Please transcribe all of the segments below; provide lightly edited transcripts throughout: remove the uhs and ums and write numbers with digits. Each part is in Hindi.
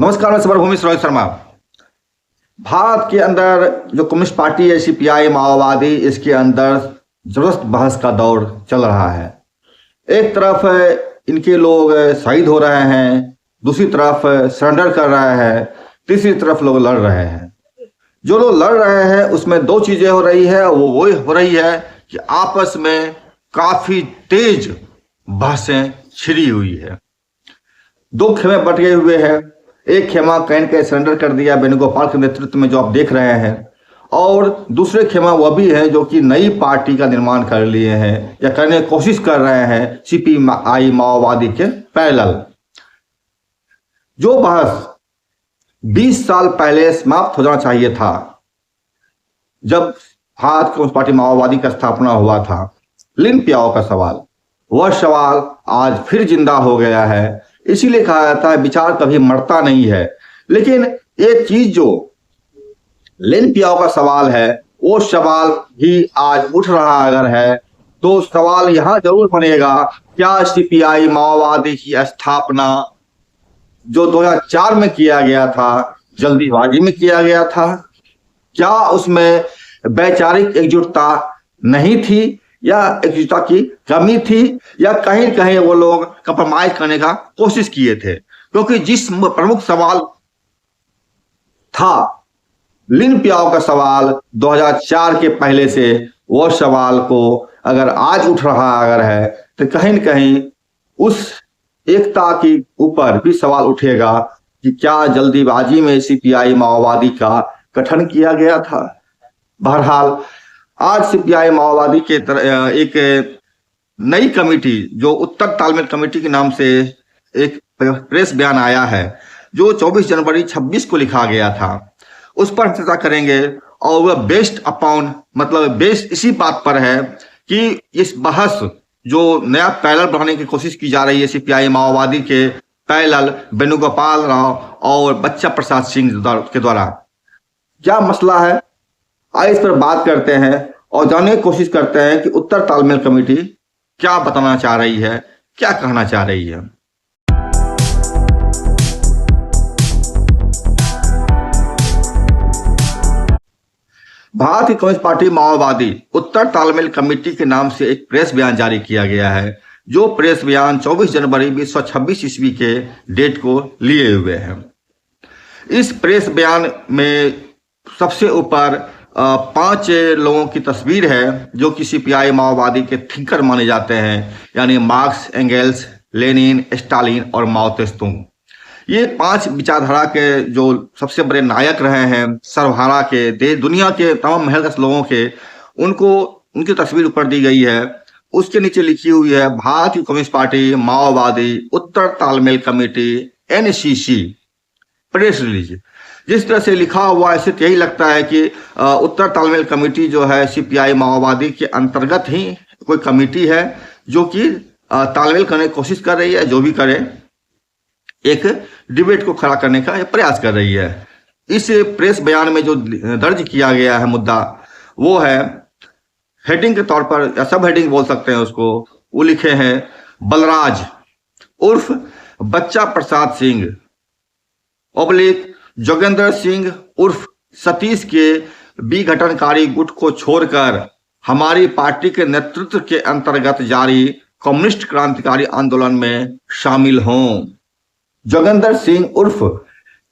नमस्कार, मैं सुब्रभूमि रोहित शर्मा। भारत के अंदर जो कम्युनिस्ट पार्टी है सीपीआई माओवादी, इसके अंदर जबरदस्त बहस का दौर चल रहा है। एक तरफ इनके लोग शहीद हो रहे हैं, दूसरी तरफ सरेंडर कर रहे हैं, तीसरी तरफ लोग लड़ रहे हैं। जो लोग लड़ रहे हैं उसमें दो चीजें हो रही है, वो हो रही है कि आपस में काफी तेज बहसें छिड़ी हुई है। दो खेमे बट गए हुए हैं। एक खेमा कैन के सरेंडर कर दिया वेणुगोपाल के नेतृत्व में, जो आप देख रहे हैं, और दूसरे खेमा वह भी है जो कि नई पार्टी का निर्माण कर लिए हैं या करने की कोशिश कर रहे हैं सीपीआई माओवादी के पैरेलल। जो बहस 20 साल पहले समाप्त हो जाना चाहिए था, जब भारत कम्युनिस्ट पार्टी माओवादी का स्थापना हुआ था, लिन प्याओ का सवाल, वह सवाल आज फिर जिंदा हो गया है। इसीलिए कहा जाता है विचार कभी मरता नहीं है। लेकिन एक चीज जो लिन प्याओ का सवाल है, वो सवाल भी आज उठ रहा अगर है तो सवाल यहां जरूर बनेगा, क्या सीपीआई माओवादी की स्थापना जो 2004 में किया गया था, जल्दीबाजी में किया गया था? क्या उसमें वैचारिक एकजुटता नहीं थी या एकजुटता की कमी थी, या कहीं कहीं वो लोग कंप्रोमाइज करने का कोशिश किए थे? क्योंकि जिस प्रमुख सवाल था लिन प्याओ का सवाल 2004 के पहले से, वो सवाल को अगर आज उठ रहा अगर है तो कहीं न कहीं उस एकता के ऊपर भी सवाल उठेगा कि क्या जल्दीबाजी में सीपीआई माओवादी का गठन किया गया था? बहरहाल आज सीपीआई माओवादी के एक नई कमेटी, जो उत्तर तालमेल कमेटी के नाम से एक प्रेस बयान आया है, जो 24 जनवरी 26 को लिखा गया था, उस पर चर्चा करेंगे। और वह बेस्ड अपॉन, मतलब बेस्ड इसी बात पर है कि इस बहस जो नया पैरेलल बनाने की कोशिश की जा रही है सीपीआई माओवादी के पैरेलल वेणुगोपाल राव और बच्चा प्रसाद सिंह के द्वारा, क्या मसला है? आइए इस पर बात करते हैं और जानने की कोशिश करते हैं कि उत्तर तालमेल कमेटी क्या बताना चाह रही है, क्या कहना चाह रही है। भारत की कम्युनिस्ट पार्टी माओवादी उत्तर तालमेल कमेटी के नाम से एक प्रेस बयान जारी किया गया है, जो प्रेस बयान 24 जनवरी 1926 ईस्वी के डेट को लिए हुए हैं। इस प्रेस बयान में सबसे ऊपर 5 लोगों की तस्वीर है जो कि सीपीआई माओवादी के थिंकर माने जाते हैं, यानी मार्क्स, एंगेल्स, लेनिन, स्टालिन और माओ त्से-तुंग। ये 5 विचारधारा के जो सबसे बड़े नायक रहे हैं, सर्वहारा के देश दुनिया के तमाम महल लोगों के, उनको उनकी तस्वीर ऊपर दी गई है। उसके नीचे लिखी हुई है भारतीय कम्युनिस्ट पार्टी माओवादी उत्तर तालमेल कमेटी एनसीसी प्रेस रिलीज। जिस तरह से लिखा हुआ है, इससे यही लगता है कि उत्तर तालमेल कमेटी जो है सीपीआई माओवादी के अंतर्गत ही कोई कमेटी है जो कि तालमेल करने की कोशिश कर रही है, जो भी करे एक डिबेट को खड़ा करने का प्रयास कर रही है। इस प्रेस बयान में जो दर्ज किया गया है मुद्दा, वो है हेडिंग के तौर पर या सब हेडिंग बोल सकते हैं उसको, वो लिखे हैं बलराज उर्फ बच्चा प्रसाद सिंह ओब्लिक जोगेंद्र सिंह उर्फ सतीश के विघटनकारी गुट को छोड़कर हमारी पार्टी के नेतृत्व के अंतर्गत जारी कम्युनिस्ट क्रांतिकारी आंदोलन में शामिल हों। जोगेंद्र सिंह उर्फ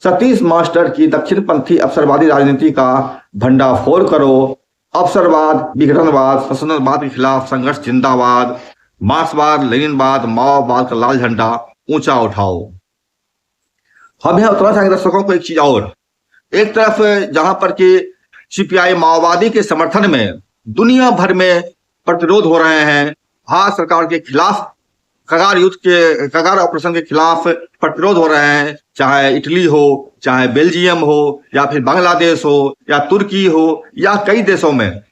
सतीश मास्टर की दक्षिणपंथी अवसरवादी राजनीति का भंडाफोड़ करो। अवसरवाद, विघटनवाद, शासनवाद के खिलाफ संघर्ष जिंदाबाद। मार्क्सवाद, लेनिनवाद, माओवाद का लाल झंडा ऊंचा उठाओ। हम यहाँ उतना चाहेंगे दर्शकों को एक चीज और, एक तरफ जहां पर कि सीपीआई माओवादी के समर्थन में दुनिया भर में प्रतिरोध हो रहे हैं, भारत सरकार के खिलाफ कगार ऑपरेशन के खिलाफ प्रतिरोध हो रहे हैं, चाहे इटली हो, चाहे बेल्जियम हो, या फिर बांग्लादेश हो, या तुर्की हो, या कई देशों में।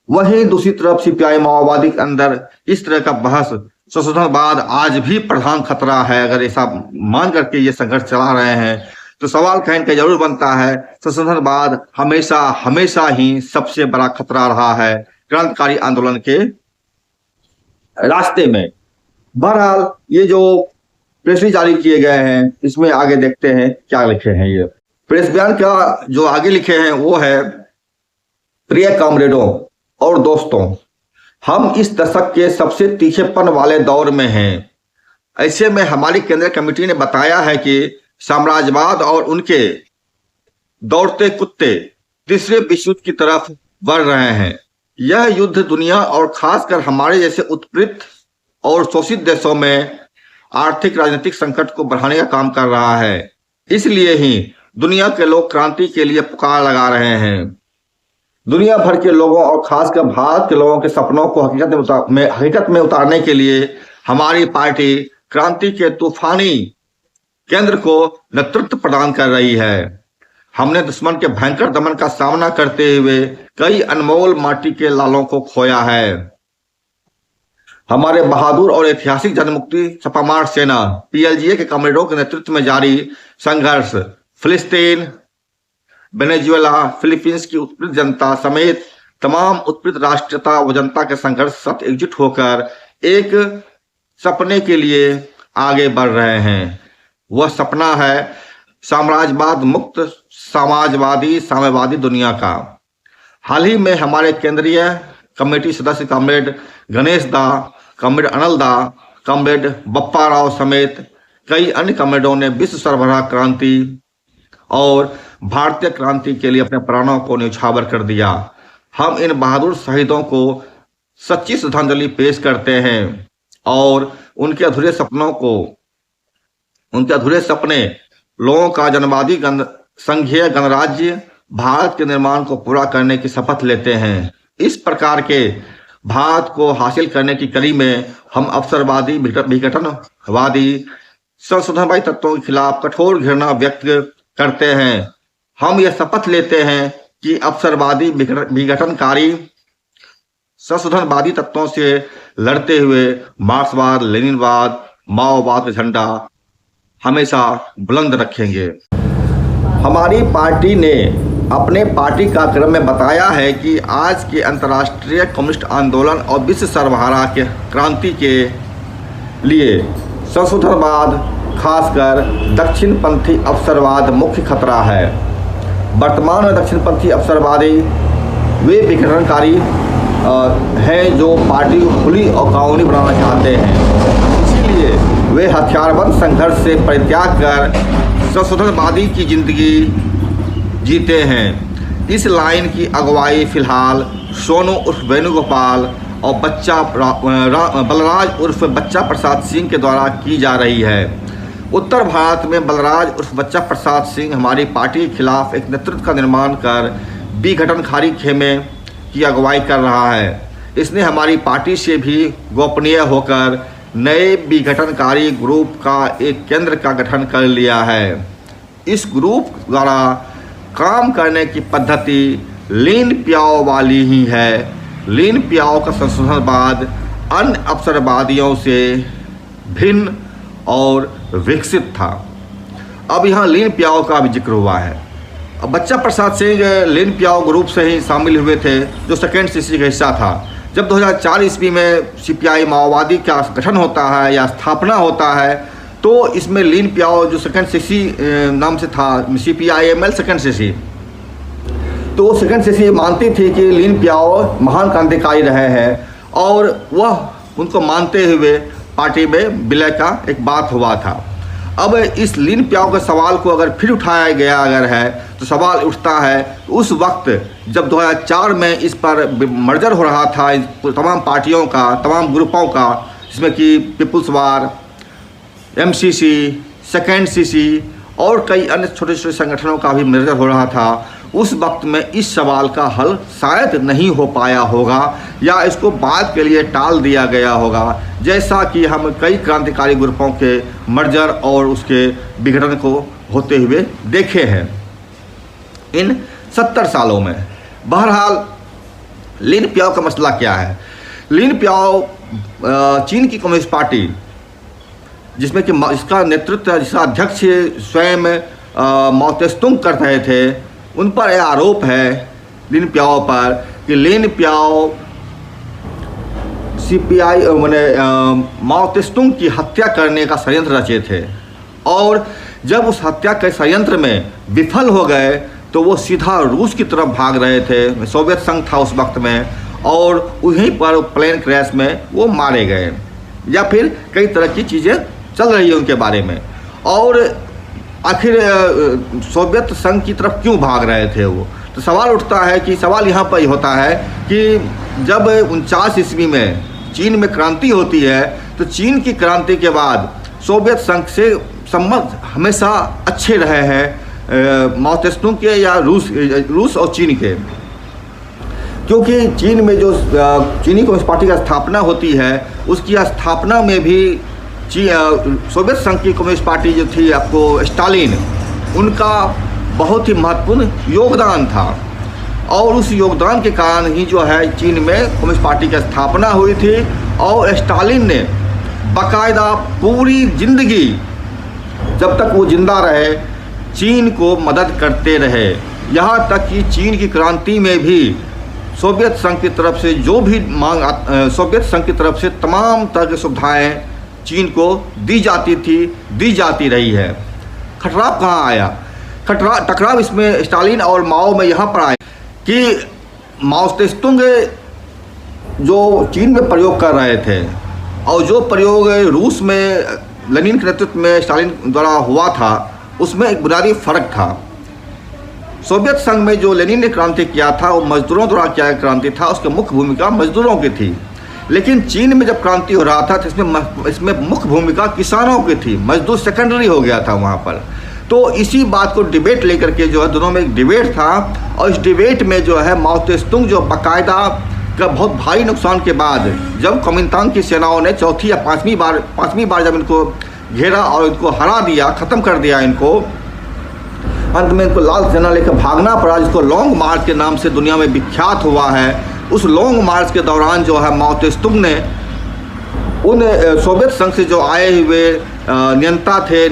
वहीं दूसरी तरफ सीपीआई माओवादी के अंदर इस तरह का बहस, संशोधनवाद आज भी प्रधान खतरा है। अगर ऐसा मान करके ये संघर्ष चला रहे हैं तो सवाल कहीं का जरूर बनता है, संशोधनवाद हमेशा हमेशा ही सबसे बड़ा खतरा रहा है क्रांतिकारी आंदोलन के रास्ते में। बहरहाल ये जो प्रेस भी जारी किए गए हैं। इसमें आगे देखते हैं क्या लिखे हैं। ये प्रेस बयान का जो आगे लिखे हैं वो है, प्रिय कॉमरेडों और दोस्तों, हम इस दशक के सबसे तीखेपन वाले दौर में हैं। ऐसे में हमारी केंद्रीय कमेटी ने बताया है कि साम्राज्यवाद और उनके दौड़ते कुत्ते तीसरे विश्व युद्ध की तरफ बढ़ रहे हैं। यह युद्ध दुनिया और खासकर हमारे जैसे उत्पीड़ित और शोषित देशों में आर्थिक राजनीतिक संकट को बढ़ाने का काम कर रहा है। इसलिए ही दुनिया के लोग क्रांति के लिए पुकार लगा रहे हैं। दुनिया भर के लोगों और खासकर भारत के लोगों के सपनों को हकीकत में उतारने के लिए हमारी पार्टी क्रांति के तूफानी केंद्र को नेतृत्व प्रदान कर रही है। हमने दुश्मन के भयंकर दमन का सामना करते हुए कई अनमोल माटी के लालों को खोया है। हमारे बहादुर और ऐतिहासिक जनमुक्ति छापामार सेना PLGA के कॉमरेडों के नेतृत्व में जारी संघर्ष फिलिस्तीन, वेनेजुएला, फिलीपींस की उत्पीड़ित जनता समेत तमाम उत्पीड़ित राष्ट्रीयता व जनता के संघर्ष साथ एकजुट होकर एक सपने के लिए आगे बढ़ रहे हैं। वह सपना है साम्राज्यवाद मुक्त साम्यवादी दुनिया का। हाल ही में हमारे केंद्रीय कमेटी सदस्य कॉमरेड गणेश दा, कॉमरेड अनिल दा, कॉमरेड बप्पा राव समेत कई अन्य कॉमरेडों ने विश्व सरबराह क्रांति और भारतीय क्रांति के लिए अपने प्राणों को न्यौछावर कर दिया। हम इन बहादुर शहीदों को सच्ची श्रद्धांजलि पेश करते हैं और उनके अधूरे सपने लोगों का जनवादी संघीय गणराज्य भारत के निर्माण को पूरा करने की शपथ लेते हैं। इस प्रकार के भारत को हासिल करने की कड़ी में हम अवसरवादी विघटनवादी संशोधनवादी तत्वों के खिलाफ कठोर घृणा व्यक्त करते हैं। हम यह शपथ लेते हैं कि अवसरवादी विघटनकारी संशोधनवादी तत्वों से लड़ते हुए मार्क्सवाद, लेनिनवाद, माओवाद का झंडा हमेशा बुलंद रखेंगे। हमारी पार्टी ने अपने पार्टी कार्यक्रम में बताया है कि आज के अंतर्राष्ट्रीय कम्युनिस्ट आंदोलन और विश्व सर्वहारा के क्रांति के लिए संशोधनवाद, खासकर दक्षिणपंथी अवसरवाद मुख्य खतरा है। वर्तमान में दक्षिणपंथी अवसरवादी वे विघटनकारी हैं जो पार्टी को खुली और कानूनी बनाना चाहते हैं। इसीलिए वे हथियारबंद संघर्ष से परित्याग कर संशोधनवादी की जिंदगी जीते हैं। इस लाइन की अगुवाई फिलहाल सोनू उर्फ वेणुगोपाल और बलराज उर्फ बच्चा प्रसाद सिंह के द्वारा की जा रही है। उत्तर भारत में बलराज उर्फ बच्चा प्रसाद सिंह हमारी पार्टी के खिलाफ एक नेतृत्व का निर्माण कर विघटनकारी खेमे की अगुवाई कर रहा है। इसने हमारी पार्टी से भी गोपनीय होकर नए विघटनकारी ग्रुप का एक केंद्र का गठन कर लिया है। इस ग्रुप द्वारा काम करने की पद्धति लीन प्याओ वाली ही है। लीन प्याओ का संशोधनवाद अन्य अवसरवादियों से भिन्न और विकसित था। अब यहाँ लीन प्याओ का भी जिक्र हुआ है। अब बच्चा प्रसाद सिंह लीन प्याओ ग्रुप से ही शामिल हुए थे जो सेकेंड CC का हिस्सा था। जब 2004 ईस्वी में CPI माओवादी का गठन होता है या स्थापना होता है तो इसमें लीन प्याओ जो सेकेंड CC नाम से था, CPIML सेकेंड CC, तो सेकेंड CC मानती थी कि लीन प्याओ महान क्रांतिकारी रहे हैं और वह उनको मानते हुए पार्टी में विलय का एक बात हुआ था। अब इस लीन प्याओ के सवाल को अगर फिर उठाया गया अगर है तो सवाल उठता है उस वक्त जब 2004 में इस पर मर्जर हो रहा था तमाम पार्टियों का, तमाम ग्रुपों का, जिसमें कि पीपुल्स वार, MCC, सेकेंड CC और कई अन्य छोटे छोटे संगठनों का भी मर्जर हो रहा था। उस वक्त में इस सवाल का हल शायद नहीं हो पाया होगा या इसको बाद के लिए टाल दिया गया होगा, जैसा कि हम कई क्रांतिकारी ग्रुपों के मर्जर और उसके विघटन को होते हुए देखे हैं इन 70 सालों में। बहरहाल लीन प्याओ का मसला क्या है? लीन प्याओ चीन की कम्युनिस्ट पार्टी जिसमें कि इसका नेतृत्व, जिसका अध्यक्ष स्वयं माओ त्से-तुंग कर रहे थे, उन पर यह आरोप है लीन प्याओ पर कि लीन प्याओ सीपीआई मैंने माओ त्से-तुंग की हत्या करने का षड्यंत्र रचे थे, और जब उस हत्या के षड्यंत्र में विफल हो गए तो वो सीधा रूस की तरफ भाग रहे थे। सोवियत संघ था उस वक्त में, और वहीं पर प्लेन क्रैश में वो मारे गए, या फिर कई तरह की चीज़ें चल रही है उनके बारे में। और आखिर सोवियत संघ की तरफ क्यों भाग रहे थे वो, तो सवाल उठता है कि सवाल यहाँ पर होता है कि जब 49 ईस्वी में चीन में क्रांति होती है, तो चीन की क्रांति के बाद सोवियत संघ से संबंध हमेशा अच्छे रहे हैं माओ त्से-तुंग के या रूस और चीन के, क्योंकि चीन में जो चीनी कम्युनिस्ट पार्टी की स्थापना होती है, उसकी स्थापना में भी सोवियत संघ की कम्युनिस्ट पार्टी जो थी आपको स्टालिन, उनका बहुत ही महत्वपूर्ण योगदान था, और उस योगदान के कारण ही जो है चीन में कम्युनिस्ट पार्टी की स्थापना हुई थी। और स्टालिन ने बाकायदा पूरी जिंदगी जब तक वो जिंदा रहे चीन को मदद करते रहे, यहाँ तक कि चीन की क्रांति में भी सोवियत संघ की तरफ से जो भी मांग सोवियत संघ की तरफ से तमाम तरह की सुविधाएं चीन को दी जाती थी, दी जाती रही है। खटराव कहाँ आया? टकराव इसमें स्टालिन और माओ में यहाँ पर आए कि माओ त्से-तुंग जो चीन में प्रयोग कर रहे थे, और जो प्रयोग रूस में लेनिन के नेतृत्व में स्टालिन द्वारा हुआ था, उसमें एक बुनियादी फर्क था। सोवियत संघ में जो लेनिन ने क्रांति किया था वो मजदूरों द्वारा किया क्रांति था, उसकी मुख्य भूमिका मजदूरों की थी। लेकिन चीन में जब क्रांति हो रहा था तो इसमें मुख्य भूमिका किसानों की थी, मजदूर सेकेंडरी हो गया था वहाँ पर। तो इसी बात को डिबेट लेकर के जो है दोनों में एक डिबेट था, और इस डिबेट में जो है माओ त्से-तुंग जो बाकायदा का बहुत भारी नुकसान के बाद जब कुओमिंतान की सेनाओं ने चौथी या पाँचवीं बार जब इनको घेरा और इनको हरा दिया, ख़त्म कर दिया इनको, अंत में इनको लाल सेना लेकर भागना पड़ा, जिसको लॉन्ग मार्च के नाम से दुनिया में विख्यात हुआ है। उस लॉन्ग मार्च के दौरान जो है माओ त्से-तुंग ने उन सोवियत संघ से जो आए हुए नियंता थे,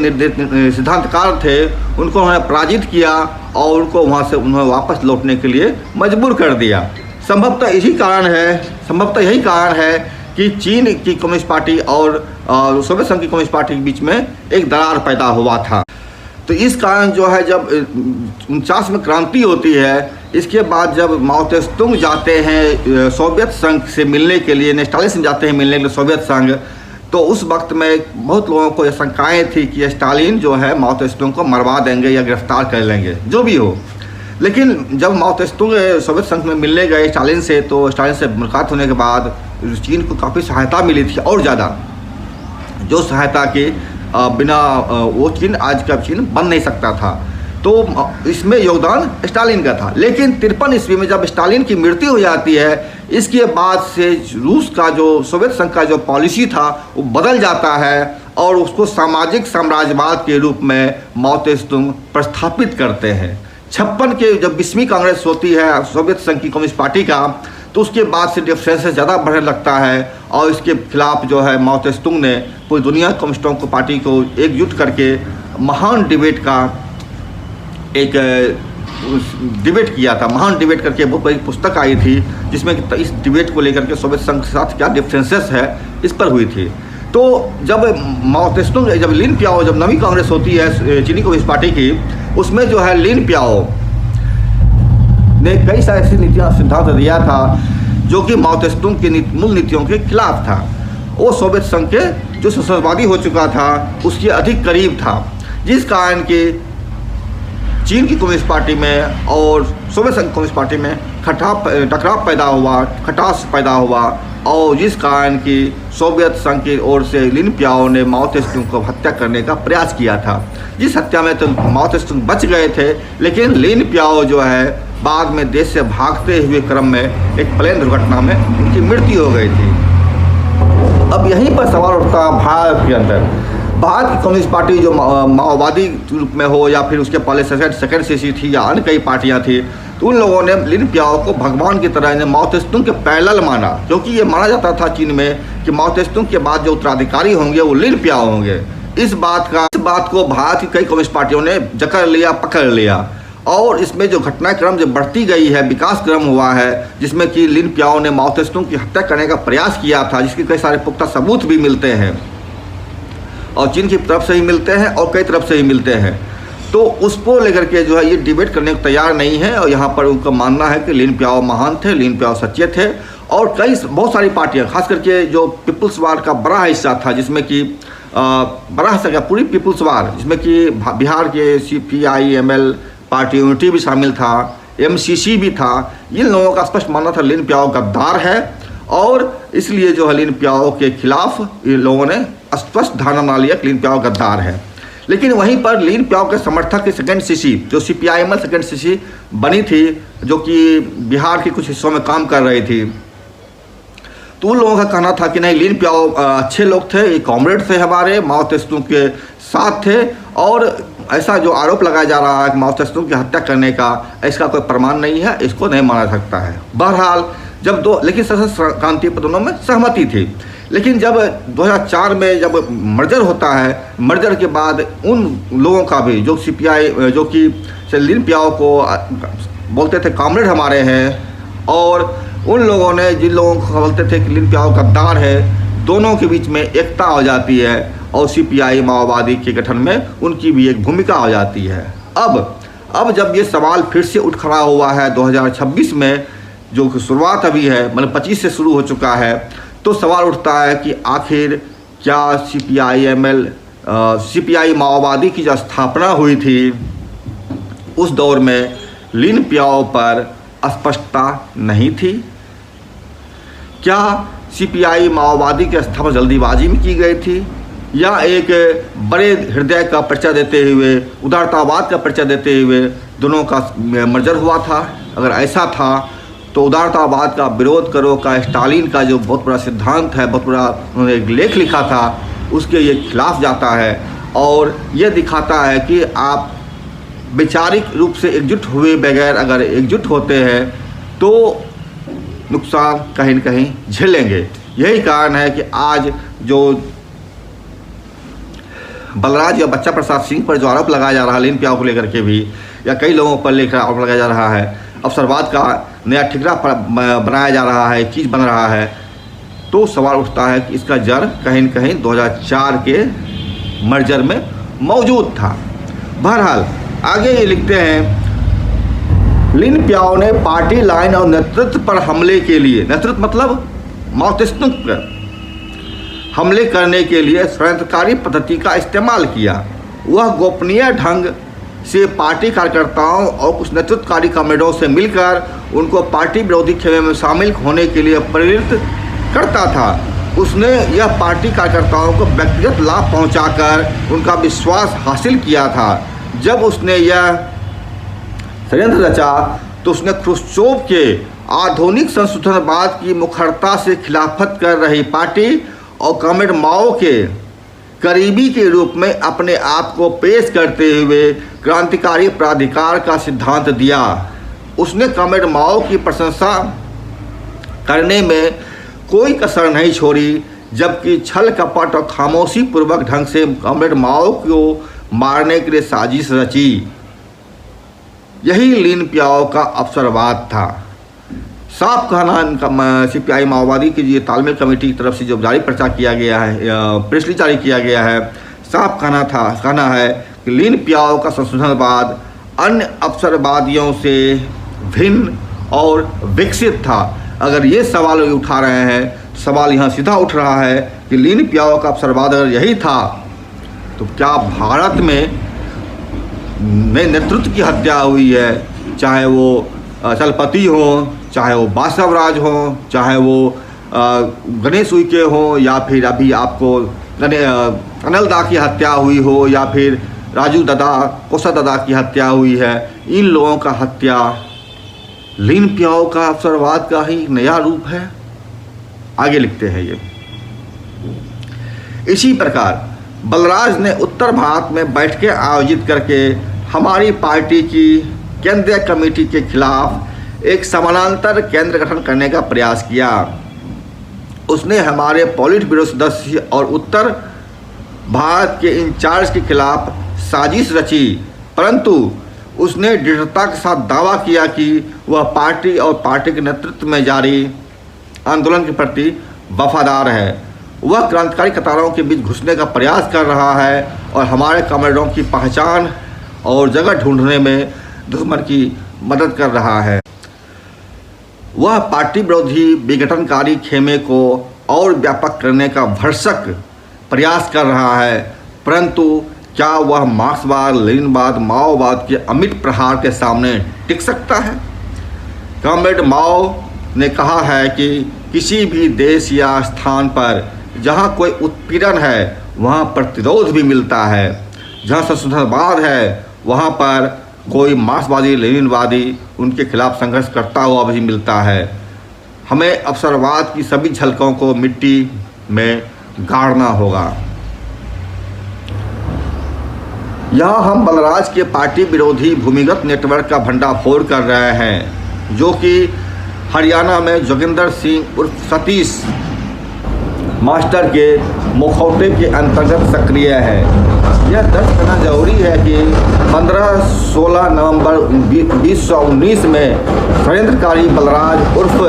सिद्धांतकार थे, उनको उन्होंने पराजित किया और उनको वहाँ से उन्हें वापस लौटने के लिए मजबूर कर दिया। संभवतः यही कारण है कि चीन की कम्युनिस्ट पार्टी और सोवियत संघ की कम्युनिस्ट पार्टी के बीच में एक दरार पैदा हुआ था। तो इस कारण जो है जब 49 में क्रांति होती है, इसके बाद जब माओ त्से-तुंग जाते हैं सोवियत संघ से मिलने के लिए, स्टालिन से जाते हैं मिलने के लिए सोवियत संघ, तो उस वक्त में बहुत लोगों को ये शंकाएँ थी कि स्टालिन जो है माओ त्से-तुंग को मरवा देंगे या गिरफ्तार कर लेंगे, जो भी हो। लेकिन जब माओ त्से-तुंग सोवियत संघ में मिलने गए स्टालिन से, तो स्टालिन से मुलाकात होने के बाद चीन को काफ़ी सहायता मिली थी, और ज़्यादा जो सहायता के बिना वो चीन आज का चीन बन नहीं सकता था। तो इसमें योगदान स्टालिन का था। लेकिन 53 ईस्वी में जब स्टालिन की मृत्यु हो जाती है, इसके बाद से रूस का जो सोवियत संघ का जो पॉलिसी था वो बदल जाता है, और उसको सामाजिक साम्राज्यवाद के रूप में माओ त्से-तुंग प्रस्थापित करते हैं। 56 के जब 20वीं कांग्रेस होती है सोवियत संघ की कम्युनिस्ट पार्टी का, तो उसके बाद से डिफरेंसेस ज़्यादा बढ़ने लगता है, और इसके खिलाफ जो है माओ त्से-तुंग ने पूरी दुनिया कम्युनिस्टों को पार्टी को एकजुट करके महान डिबेट का एक डिबेट किया था। महान डिबेट करके बहुत बड़ी पुस्तक आई थी, जिसमें इस डिबेट को लेकर के सोवियत संघ के साथ क्या डिफरेंसेस है इस पर हुई थी। तो जब माओ त्से-तुंग जब लिन पियाओ जब नवी कांग्रेस होती है चीनी कम्युनिस्ट पार्टी की, उसमें जो है लिन पियाओ ने कई सारी ऐसी नीतियाँ सिद्धांत दिया था जो कि माओ त्से-तुंग की मूल नीतियों के खिलाफ था। वो सोवियत संघ के जो संसदवादी हो चुका था उसके अधिक करीब था, जिस कारण कि चीन की कम्युनिस्ट पार्टी में और सोवियत संघ कम्युनिस्ट पार्टी में टकराव पैदा हुआ, खटास पैदा हुआ, और जिस कारण कि सोवियत संघ की ओर से लिन पियाओ ने माओ त्से-तुंग को हत्या करने का प्रयास किया था। जिस हत्या में तो माओ त्से-तुंग बच गए थे, लेकिन लिन पियाओ जो है बाद में देश से भागते हुए क्रम में एक प्लेन दुर्घटना में उनकी मृत्यु हो गई थी। अब यहीं पर सवाल उठता है भारत के अंदर, भारत की कम्युनिस्ट पार्टी जो माओवादी रूप में हो या फिर उसके पहले सेकेंड सीसी थी या अन्य कई पार्टियां थी, तो उन लोगों ने लिन पियाओ को भगवान की तरह माओ त्से-तुंग के पैरेलल माना, क्योंकि ये माना जाता था चीन में कि माओ त्से-तुंग के बाद जो उत्तराधिकारी होंगे वो लिन पियाओ होंगे। इस बात को भारत की कई कम्युनिस्ट पार्टियों ने जकड़ लिया, पकड़ लिया, और इसमें जो घटनाक्रम जो बढ़ती गई है, विकास क्रम हुआ है, जिसमें कि लिन प्याओ ने माओ त्से तुंग की हत्या करने का प्रयास किया था, जिसके कई सारे पुख्ता सबूत भी मिलते हैं और चीन की तरफ से ही मिलते हैं और कई तरफ से ही मिलते हैं। तो उसको लेकर के जो है ये डिबेट करने को तैयार नहीं है और यहाँ पर उनका मानना है कि लिन प्याओ महान थे, लिन प्याओ सच्चे थे। और बहुत सारी पार्टियाँ, खास करके जो पीपुल्स वार का बड़ा हिस्सा था, जिसमें कि बड़ा हिस्सा क्या पूरी पीपुल्स वार, जिसमें कि बिहार के CPI-ML पार्टी यूनिटी भी शामिल था, MCC भी था, इन लोगों का स्पष्ट मानना था लिन प्याओ गद्दार है और इसलिए जो है लिन प्याओ के खिलाफ इन लोगों ने स्पष्ट धारणा बना लिया कि लिन प्याओ गद्दार है। लेकिन वहीं पर लिन प्याओ के समर्थक की सेकेंड CC, जो CPI-ML सेकेंड CC बनी थी, जो कि बिहार के कुछ हिस्सों में काम कर रही थी, तो उन लोगों का कहना था कि नहीं, लिन प्याओ अच्छे लोग थे, ये कॉमरेड थे हमारे, माओ त्से तुंग के साथ थे। और ऐसा जो आरोप लगाया जा रहा है कि माओ त्से तुंग की हत्या करने का, इसका कोई प्रमाण नहीं है, इसको नहीं माना सकता है। बहरहाल जब लेकिन सशस्त्र क्रांति पर दोनों में सहमति थी। लेकिन जब 2004 में जब मर्जर होता है, मर्जर के बाद उन लोगों का भी जो CPI जो कि लिन प्याओ को बोलते थे कॉमरेड हमारे हैं, और उन लोगों ने जिन लोगों को बोलते थे कि लिन प्याओ गद्दार है, दोनों के बीच में एकता हो जाती है और CPI माओवादी के गठन में उनकी भी एक भूमिका हो जाती है। अब जब ये सवाल फिर से उठ खड़ा हुआ है 2026 में, जो शुरुआत अभी है, मतलब 25 से शुरू हो चुका है, तो सवाल उठता है कि आखिर क्या CPI-ML CPI माओवादी की जो स्थापना हुई थी उस दौर में लिन प्याओ पर अस्पष्टता नहीं थी? क्या CPI माओवादी की स्थापना जल्दीबाजी में की गई थी, या एक बड़े हृदय का परिचय देते हुए, उदारतावाद का परिचय देते हुए दोनों का मर्जर हुआ था? अगर ऐसा था तो उदारतावाद का विरोध करो का स्टालिन का जो बहुत बड़ा सिद्धांत है, बहुत बड़ा उन्होंने एक लेख लिखा था, उसके ये खिलाफ जाता है और ये दिखाता है कि आप वैचारिक रूप से एकजुट हुए बगैर अगर एकजुट होते हैं तो नुकसान कहीं न कहीं झेलेंगे। यही कारण है कि आज जो बलराज या बच्चा प्रसाद सिंह पर जो आरोप लगाया जा रहा है लिन प्याओ को लेकर के भी, या कई लोगों पर लेकर आरोप लगाया जा रहा है, अवसरवाद का नया ठिकरा बनाया जा रहा है, चीज़ बन रहा है, तो सवाल उठता है कि इसका जड़ कहीं न कहीं 2004 के मर्जर में मौजूद था। बहरहाल आगे ये लिखते हैं, लिन प्याओ ने पार्टी लाइन और नेतृत्व पर हमले के लिए, नेतृत्व मतलब माओ त्से तुंग पर हमले करने के लिए षड्यंत्रकारी पद्धति का इस्तेमाल किया। वह गोपनीय ढंग से पार्टी कार्यकर्ताओं और कुछ नेतृत्वकारी कॉमरेडों से मिलकर उनको पार्टी विरोधी खेमे में शामिल होने के लिए प्रेरित करता था। उसने यह पार्टी कार्यकर्ताओं को व्यक्तिगत लाभ पहुंचाकर उनका विश्वास हासिल किया था। जब उसने यह षड्यंत्र रचा तो उसने ख्रुश्चोव के आधुनिक संशोधनवाद की मुखरता से खिलाफत कर रही पार्टी और कॉमरेड माओ के करीबी के रूप में अपने आप को पेश करते हुए क्रांतिकारी प्राधिकार का सिद्धांत दिया। उसने कॉमरेड माओ की प्रशंसा करने में कोई कसर नहीं छोड़ी, जबकि छल कपट और खामोशी पूर्वक ढंग से कॉमरेड माओ को मारने के लिए साजिश रची। यही लिन प्याओ का अवसरवाद था। साफ कहना इनका CPI माओवादी की जो तालमेल कमेटी की तरफ से जो जारी पर्चा किया गया है, प्रेस रिलीज जारी किया गया है, साफ कहना है कि लिन प्याओ का संशोधनवाद अन्य अवसरवादियों से भिन्न और विकसित था। अगर ये सवाल उठा रहे हैं, सवाल यहाँ सीधा उठ रहा है कि लिन प्याओ का अवसरवाद अगर यही था तो क्या भारत में नेतृत्व की हत्या हुई है, चाहे वो चलपति हो, चाहे वो बासवराज हो, चाहे वो गणेश उइके हो, या फिर अभी आपको अनिल दा की हत्या हुई हो, या फिर राजू दादा, कोसा दादा की हत्या हुई है, इन लोगों का हत्या लिन प्याओ का अवसरवाद का ही नया रूप है। आगे लिखते हैं ये, इसी प्रकार बलराज ने उत्तर भारत में बैठकें आयोजित करके हमारी पार्टी की केंद्रीय कमेटी के खिलाफ एक समानांतर केंद्र गठन करने का प्रयास किया। उसने हमारे पॉलिट ब्यूरो सदस्य और उत्तर भारत के इंचार्ज के खिलाफ साजिश रची, परंतु उसने दृढ़ता के साथ दावा किया कि वह पार्टी और पार्टी के नेतृत्व में जारी आंदोलन के प्रति वफादार है। वह क्रांतिकारी कतारों के बीच घुसने का प्रयास कर रहा है और हमारे कॉमरेडों की पहचान और जगह ढूंढने में दुश्मन की मदद कर रहा है। वह पार्टी विरोधी विघटनकारी खेमे को और व्यापक करने का भरसक प्रयास कर रहा है, परंतु क्या वह मार्क्सवाद, लेनिनवाद, माओवाद के अमिट प्रहार के सामने टिक सकता है? कॉमरेड माओ ने कहा है कि किसी भी देश या स्थान पर जहां कोई उत्पीड़न है वहां प्रतिरोध भी मिलता है। जहां संशोधनवाद है वहां पर कोई मार्क्सवादी, लेनिनवादी उनके खिलाफ संघर्ष करता हुआ भी मिलता है। हमें अवसरवाद की सभी झलकों को मिट्टी में गाड़ना होगा। यहाँ हम बलराज के पार्टी विरोधी भूमिगत नेटवर्क का भंडाफोड़ कर रहे हैं, जो कि हरियाणा में जोगिंदर सिंह उर्फ सतीश मास्टर के मुखौटे के अंतर्गत सक्रिय है। यह दर्ज करना जरूरी है कि 15-16 नवंबर 2019 में षड्यंत्रकारी बलराज उर्फ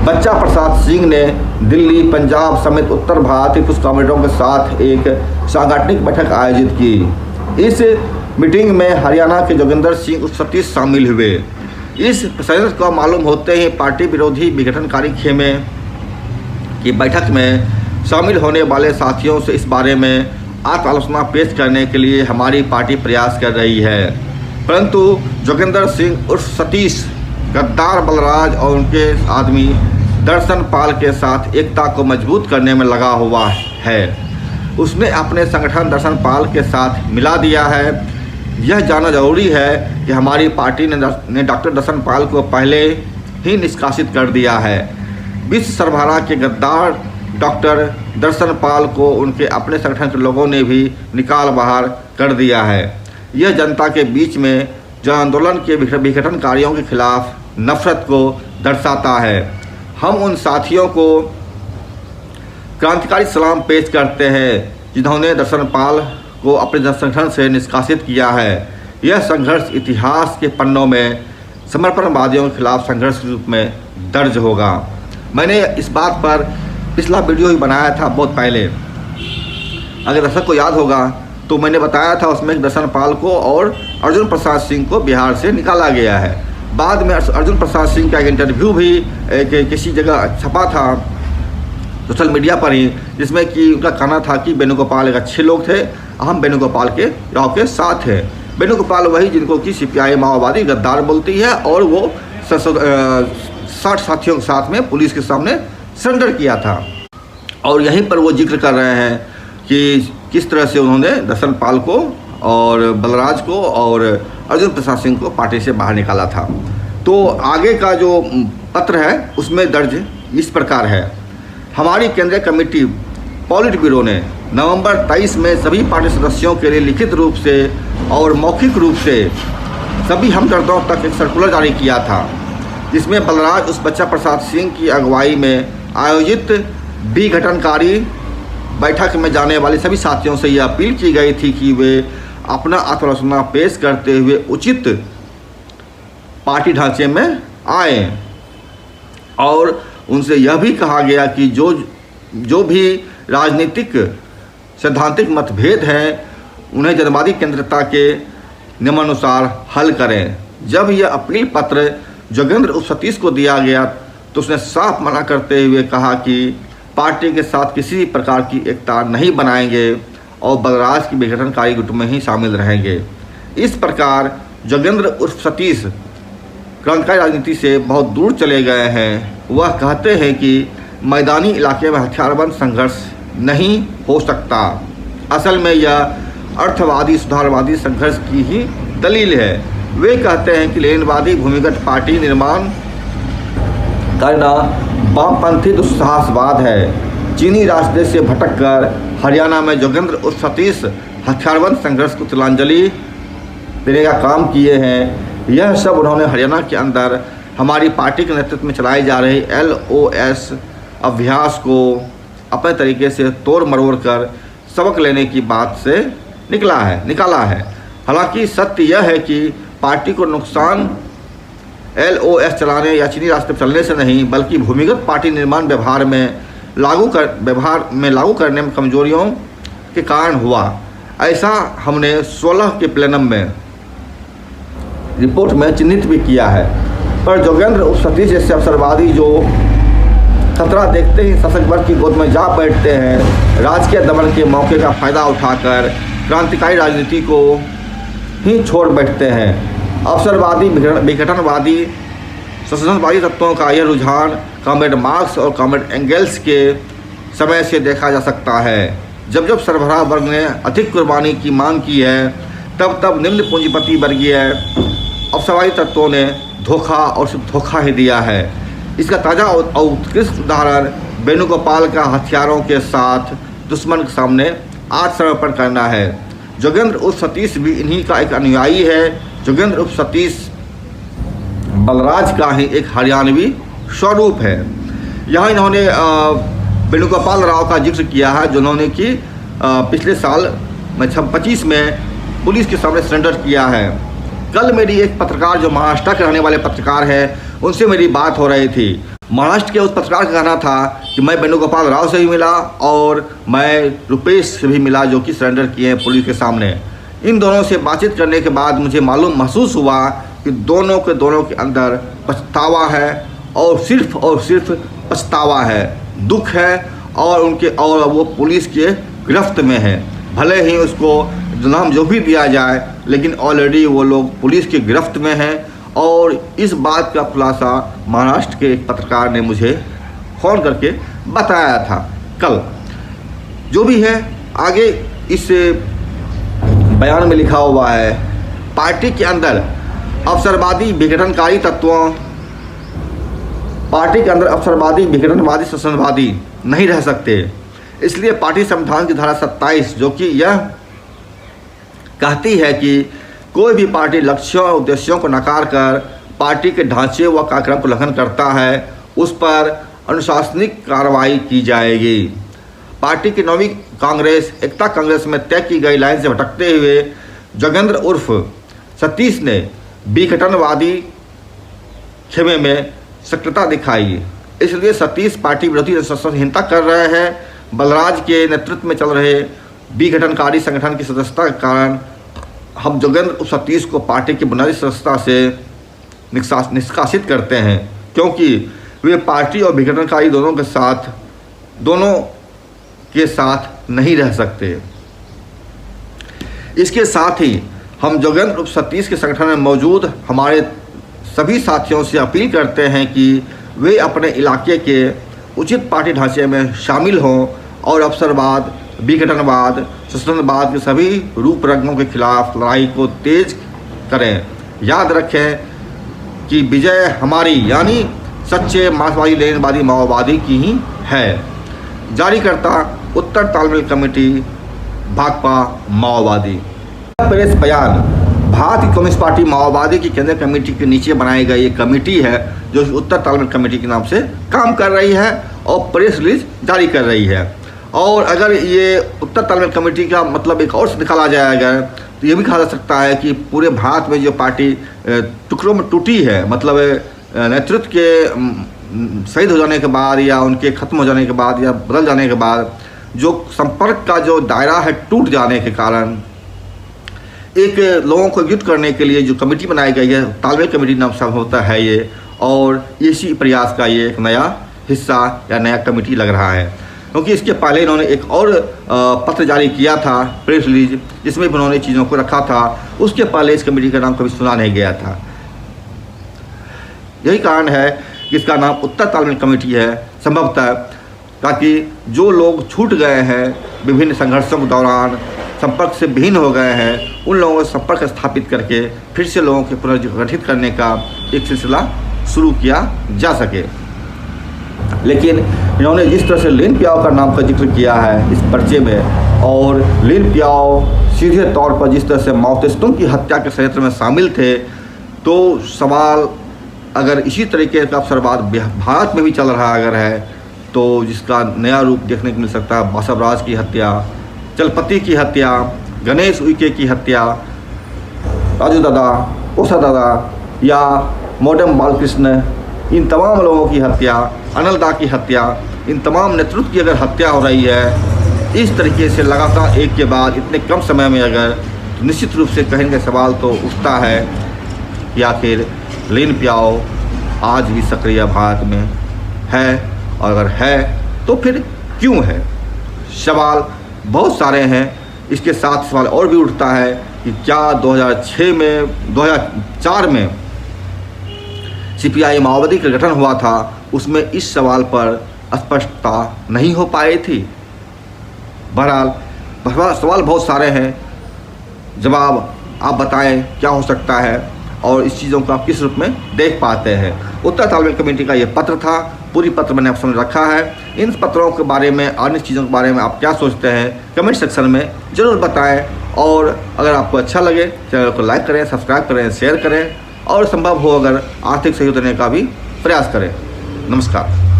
बच्चा प्रसाद सिंह ने दिल्ली, पंजाब समेत उत्तर भारत के कुछ कॉमरेडों के साथ एक सांगठनिक बैठक आयोजित की। इस मीटिंग में हरियाणा के जोगिंदर सिंह उर्फ सतीश शामिल हुए। इस षड्यंत्र को मालूम होते ही पार्टी विरोधी विघटनकारी खेमे की बैठक में शामिल होने वाले साथियों से इस बारे में आत्मालोचना पेश करने के लिए हमारी पार्टी प्रयास कर रही है, परंतु जोगिंदर सिंह उर्फ सतीश गद्दार बलराज और उनके आदमी दर्शन पाल के साथ एकता को मजबूत करने में लगा हुआ है। उसने अपने संगठन दर्शन पाल के साथ मिला दिया है। यह जानना जरूरी है कि हमारी पार्टी ने डॉक्टर दर्शन पाल को पहले ही निष्कासित कर दिया है। विश्व सरबराह के गद्दार डॉक्टर दर्शन पाल को उनके अपने संगठन के लोगों ने भी निकाल बाहर कर दिया है। यह जनता के बीच में जन आंदोलन के विघटनकारियों के खिलाफ नफरत को दर्शाता है। हम उन साथियों को क्रांतिकारी सलाम पेश करते हैं जिन्होंने दर्शन पाल को अपने संगठन से निष्कासित किया है। यह संघर्ष इतिहास के पन्नों में समर्पणवादियों के खिलाफ संघर्ष के रूप में दर्ज होगा। मैंने इस बात पर पिछला वीडियो ही बनाया था बहुत पहले, अगर दर्शक को याद होगा तो मैंने बताया था उसमें दर्शन पाल को और अर्जुन प्रसाद सिंह को बिहार से निकाला गया है। बाद में अर्जुन प्रसाद सिंह का एक इंटरव्यू भी किसी जगह छपा था सोशल मीडिया पर ही, जिसमें कि उनका कहना था कि वेणुगोपाल एक अच्छे लोग थे, हम वेणुगोपाल के राव के साथ हैं। वेणुगोपाल वही जिनको कि सीपीआई माओवादी गद्दार बोलती है, और वो 60 साथियों के साथ में पुलिस के सामने सरेंडर किया था। और यहीं पर वो जिक्र कर रहे हैं कि किस तरह से उन्होंने दर्शन पाल को और बलराज को और अर्जुन प्रसाद सिंह को पार्टी से बाहर निकाला था। तो आगे का जो पत्र है उसमें दर्ज इस प्रकार है। हमारी केंद्रीय कमेटी पॉलिट ब्यूरो ने नवंबर 23 में सभी पार्टी सदस्यों के लिए लिखित रूप से और मौखिक रूप से सभी हमदर्दों तक एक सर्कुलर जारी किया था, जिसमें बलराज उस बच्चा प्रसाद सिंह की अगुवाई में आयोजित विघटनकारी बैठक में जाने वाले सभी साथियों से यह अपील की गई थी कि वे अपना आत्मालोचना पेश करते हुए उचित पार्टी ढांचे में आए। और उनसे यह भी कहा गया कि जो भी राजनीतिक सैद्धांतिक मतभेद हैं उन्हें जनवादी केंद्रिता के नियमानुसार हल करें। जब यह अपील पत्र जोगेंद्र उर्फ सतीश को दिया गया तो उसने साफ मना करते हुए कहा कि पार्टी के साथ किसी प्रकार की एकता नहीं बनाएंगे और बलराज की विघटनकारी गुट में ही शामिल रहेंगे। इस प्रकार जोगेंद्र उर्फ सतीश क्रांतिकारी राजनीति से बहुत दूर चले गए हैं। वह कहते हैं कि मैदानी इलाके में हथियारबंद संघर्ष नहीं हो सकता। असल में यह अर्थवादी सुधारवादी संघर्ष की ही दलील है। वे कहते हैं कि लेनिनवादी भूमिगत पार्टी निर्माण करना वामपंथी दुस्साहसवाद है। चीनी रास्ते से भटककर हरियाणा में जोगेंद्र उर्फ सतीश हथियारबंद संघर्ष को तिलांजलि देने का काम किए हैं। यह सब उन्होंने हरियाणा के अंदर हमारी पार्टी के नेतृत्व में चलाई जा रही LOS अभ्यास को अपने तरीके से तोड़ मरोड़ कर सबक लेने की बात से निकाला है। हालांकि सत्य यह है कि पार्टी को नुकसान LOS चलाने या चीनी रास्ते पर चलने से नहीं, बल्कि भूमिगत पार्टी निर्माण व्यवहार में लागू करने में कमजोरियों के कारण हुआ। ऐसा हमने 16 के प्लेनम में रिपोर्ट में चिन्हित भी किया है। पर जोगेंद्र उर्फ सतीश जैसे अवसरवादी जो खतरा देखते ही शासक वर्ग की गोद में जा बैठते हैं, राजकीय दमन के मौके का फायदा उठाकर क्रांतिकारी राजनीति को ही छोड़ बैठते हैं। अवसरवादी, विघटनवादी, संशोधनवादी तत्वों का यह रुझान कॉमरेड मार्क्स और कॉमरेड एंगेल्स के समय से देखा जा सकता है। जब जब सरबराह वर्ग ने अधिक कुर्बानी की मांग की है, तब तब निम्न पूंजीपति वर्गीय अवसरवादी तत्वों ने धोखा और सिर्फ धोखा ही दिया है। इसका ताज़ा और उत्कृष्ट उदाहरण वेणुगोपाल का हथियारों के साथ दुश्मन के सामने आत्मसमर्पण करना है। जोगेंद्र उर्फ सतीश भी इन्हीं का एक अनुयायी है। जोगेंद्र उर्फ सतीश बलराज का ही एक हरियाणवी स्वरूप है। यहाँ इन्होंने वेणुगोपाल राव का जिक्र किया है, जिन्होंने कि पिछले साल 25 में पुलिस के सामने सरेंडर किया है। कल मेरी एक पत्रकार, जो महाराष्ट्र के रहने वाले पत्रकार हैं, उनसे मेरी बात हो रही थी। महाराष्ट्र के उस पत्रकार का कहना था कि मैं वेणुगोपाल राव से भी मिला और मैं रुपेश से भी मिला, जो कि सरेंडर किए हैं पुलिस के सामने। इन दोनों से बातचीत करने के बाद मुझे महसूस हुआ कि दोनों के अंदर पछतावा है और सिर्फ पछतावा है, दुख है और वो पुलिस के गिरफ्त में है। भले ही उसको नाम जो भी दिया जाए, लेकिन ऑलरेडी वो लोग पुलिस की गिरफ्त में हैं। और इस बात का खुलासा महाराष्ट्र के एक पत्रकार ने मुझे फ़ोन करके बताया था कल। जो भी है, आगे इस बयान में लिखा हुआ है, पार्टी के अंदर अवसरवादी, विघटनकारी तत्वों, पार्टी के अंदर अवसरवादी, विघटनवादी, शोषणवादी नहीं रह सकते। इसलिए पार्टी संविधान की धारा 27, जो कि यह कहती है कि कोई भी पार्टी लक्ष्यों और उद्देश्यों को नकार कर पार्टी के ढांचे व कार्यक्रम को उल्लंघन करता है, उस पर अनुशासनिक कार्रवाई की जाएगी। पार्टी की 9वीं कांग्रेस, एकता कांग्रेस में तय की गई लाइन से भटकते हुए जोगेंद्र उर्फ सतीश ने विघटनवादी खेमे में सक्रियता दिखाई। इसलिए सतीश पार्टी विरोधी संस्थाहीनता कर रहे हैं। बलराज के नेतृत्व में चल रहे विघटनकारी संगठन की सदस्यता के कारण हम जोगेंद्र उर्फ सतीश को पार्टी की बुनियादी सदस्यता से निष्कासित करते हैं, क्योंकि वे पार्टी और विघटनकारी दोनों के साथ नहीं रह सकते। इसके साथ ही हम जोगेंद्र उर्फ सतीश के संगठन में मौजूद हमारे सभी साथियों से अपील करते हैं कि वे अपने इलाके के उचित पार्टी ढांचे में शामिल हों और अवसरवाद, विघटनवाद, शोषणवाद के सभी रूप रंगों के खिलाफ लड़ाई को तेज करें। याद रखें कि विजय हमारी, यानी सच्चे मार्क्सवादी, लेनिनवादी, माओवादी की ही है। जारीकर्ता उत्तर तालमेल कमेटी, भाकपा माओवादी। प्रेस बयान। भारतीय कम्युनिस्ट पार्टी माओवादी की केंद्रीय कमेटी के नीचे बनाई गई एक कमेटी है, जो उत्तर तालमेल कमेटी के नाम से काम कर रही है और प्रेस रिलीज जारी कर रही है। और अगर ये उत्तर तालमेल कमेटी का मतलब एक और से निकाला जाएगा, तो ये भी कहा जा सकता है कि पूरे भारत में जो पार्टी टुकड़ों में टूटी है, मतलब नेतृत्व के शहीद हो जाने के बाद या उनके ख़त्म हो जाने के बाद या बदल जाने के बाद जो संपर्क का जो दायरा है टूट जाने के कारण एक लोगों को एकजुट करने के लिए जो कमेटी बनाई गई है, तालमेल कमेटी नाम से होता है ये, और इसी प्रयास का ये एक नया हिस्सा या नया कमेटी लग रहा है। क्योंकि इसके पहले इन्होंने एक और पत्र जारी किया था, प्रेस रिलीज, जिसमें भी उन्होंने चीज़ों को रखा था। उसके पहले इस कमेटी का नाम कभी सुना नहीं गया था। यही कारण है कि इसका नाम उत्तर तालमेल कमेटी है, संभवतः ताकि जो लोग छूट गए हैं विभिन्न संघर्षों के दौरान, संपर्क से विहीन हो गए हैं, उन लोगों को संपर्क स्थापित करके फिर से लोगों के पुनर्गठित करने का एक सिलसिला शुरू किया जा सके। लेकिन इन्होंने जिस तरह से लीन प्याओ का नाम का जिक्र किया है इस पर्चे में, और लीन प्याओ सीधे तौर पर जिस तरह से माओवादियों की हत्या के षड्यंत्र में शामिल थे, तो सवाल अगर इसी तरीके का अवसरवाद भारत में भी चल रहा अगर है, तो जिसका नया रूप देखने को मिल सकता है। बासवराज की हत्या, चलपति की हत्या, गणेश उइके की हत्या, राजू दादा उषा दादा या मोडम बालकृष्ण, इन तमाम लोगों की हत्या, अनलदा की हत्या, इन तमाम नेतृत्व की अगर हत्या हो रही है इस तरीके से लगातार एक के बाद इतने कम समय में, अगर तो निश्चित रूप से कहीं का सवाल तो उठता है कि आखिर लिन प्याओ आज भी सक्रिय भारत में है, और अगर है तो फिर क्यों है। सवाल बहुत सारे हैं। इसके साथ सवाल और भी उठता है कि क्या 2004 में सीपीआई माओवादी का गठन हुआ था, उसमें इस सवाल पर स्पष्टता नहीं हो पाई थी। बहरहाल सवाल बहुत सारे हैं, जवाब आप बताएं क्या हो सकता है और इस चीज़ों को आप किस रूप में देख पाते हैं। उत्तर तालमेल कमेटी का ये पत्र था, पूरी पत्र मैंने आप सामने रखा है। इन पत्रों के बारे में, अन्य चीज़ों के बारे में आप क्या सोचते हैं कमेंट सेक्शन में ज़रूर बताएं। और अगर आपको अच्छा लगे चैनल को लाइक करें, सब्सक्राइब करें, शेयर करें और संभव हो अगर आर्थिक सहयोग देने का भी प्रयास करें। नमस्कार।